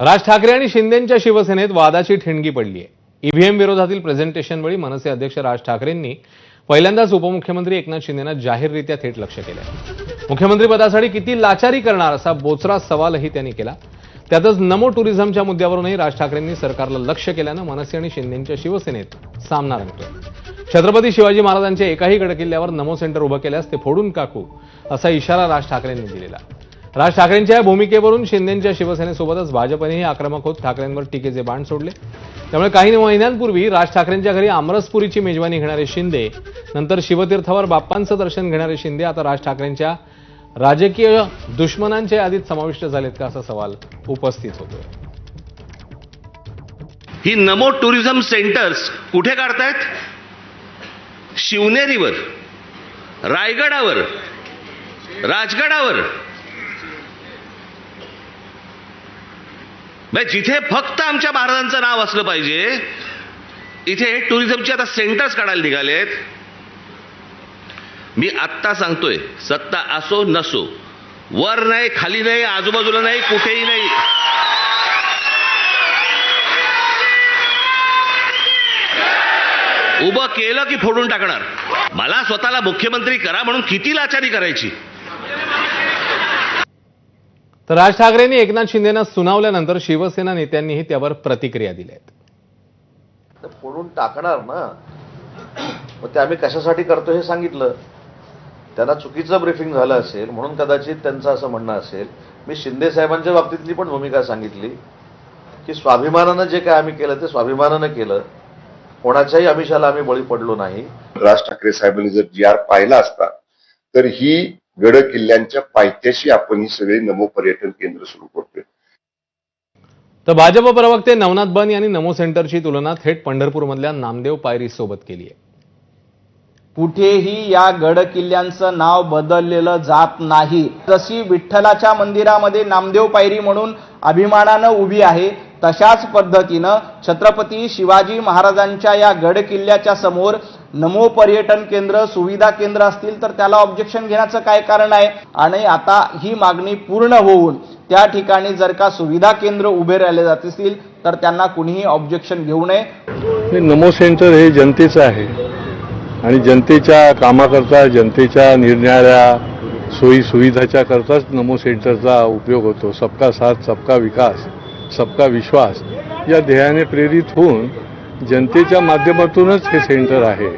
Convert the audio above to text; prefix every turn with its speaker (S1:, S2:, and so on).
S1: राज ठाकरे आणि शिंदेंच्या शिवसेनेत वादाची ठिणगी पडली आहे। ईव्हीएम विरोधातील प्रेझेंटेशनवेळी मनसे अध्यक्ष राज ठाकरेंनी पहिल्यांदाच उपमुख्यमंत्री एकनाथ शिंदेंना जाहीररित्या थेट लक्ष्य केलंय। मुख्यमंत्रीपदासाठी किती लाचारी करणार असा बोचरा सवालही त्यांनी केला। त्यातच नमो टुरिझमच्या मुद्द्यावरूनही राज ठाकरेंनी सरकारला लक्ष्य केल्यानं मनसे आणि शिंदेंच्या शिवसेनेत सामना रंगतोय। छत्रपती शिवाजी महाराजांच्या एकाही गडकिल्ल्यावर नमो सेंटर उभं केल्यास ते फोडून टाकू असा इशारा राज ठाकरेंनी दिलेला। राज ठाकरेंच्या या भूमिकेवरून शिंदेंच्या शिवसेनेसोबतच भाजपनेही आक्रमक होत ठाकरेंवर टीकेचे बाण सोडले। त्यामुळे काही महिन्यांपूर्वी राज ठाकरेंच्या घरी आमरसपुरीची मेजवानी घेणारे शिंदे, नंतर शिवतीर्थावर बाप्पांचं दर्शन घेणारे शिंदे आता राज ठाकरेंच्या राजकीय दुश्मनांच्या यादीत समाविष्ट झालेत का असा सवाल उपस्थित होतोय।
S2: ही नमो टुरिझम सेंटर्स कुठे काढतायत? शिवनेरीवर, रायगडावर, राजगडावर, जिथे फक्त आमच्या महाराजांचं नाव असलं पाहिजे इथे टुरिझमचे आता सेंटर्स काढायला निघालेत। मी आत्ता सांगतोय, सत्ता असो नसो, वर नाही, खाली नाही, आजूबाजूला नाही, कुठेही नाही, उभं केलं की फोडून टाकणार। मला स्वतःला मुख्यमंत्री करा म्हणून किती लाचारी करायची।
S1: तर राज ठाकरेंनी एकनाथ शिंदेंना सुनावल्यानंतर शिवसेना नेत्यांनीही त्यावर प्रतिक्रिया दिल्या आहेत।
S3: फोडून टाकणार ना, मग ते आम्ही कशासाठी करतो हे सांगितलं। त्यांना चुकीचं ब्रीफिंग झालं असेल म्हणून कदाचित त्यांचं असं म्हणणं असेल। मी शिंदे साहेबांच्या बाबतीतली पण भूमिका सांगितली की स्वाभिमानानं जे काय आम्ही केलं ते स्वाभिमानानं केलं, कोणाच्याही आमिषाला आम्ही बळी पडलो नाही।
S4: राज ठाकरे साहेबांनी जर जी आर पाहिला असता तर ही गड किल्ल्यांच्या पायथ्याशी आपण ही सगळी नमो पर्यटन केंद्र सुरू करतोय।
S1: तर भाजप प्रवक्ते नवनाथ बन यांनी नमो सेंटरची तुलना थेट पंढरपूरमधल्या नामदेव पायरी सोबत केली आहे।
S5: कुठेही या गड किल्ल्यांचं नाव बदललेलं जात नाही। जशी विठ्ठलाच्या मंदिरामध्ये नामदेव पायरी म्हणून अभिमानानं उभी आहे, तशाच पद्धतीनं छत्रपती शिवाजी महाराजांच्या या गड किल्ल्याच्या समोर नमो पर्यटन केंद्र, सुविधा केंद्र असतील तर त्याला ऑब्जेक्शन घेण्याचं काय कारण आहे? आणि आता ही मागणी पूर्ण होऊन त्या ठिकाणी जर का सुविधा केंद्र उभे राहिले जात असतील तर त्यांना कुणीही ऑब्जेक्शन घेऊ नये।
S6: नमो सेंटर हे जनतेचं आहे आणि जनतेच्या कामाकरता, जनतेच्या निरनिराळ्या सोयी सुविधाच्या करताच नमो सेंटरचा उपयोग होतो। सबका साथ, सबका विकास, सबका विश्वास या ध्येयाने प्रेरित होऊन जनतेच्या माध्यमातूनच हे सेंटर आहे।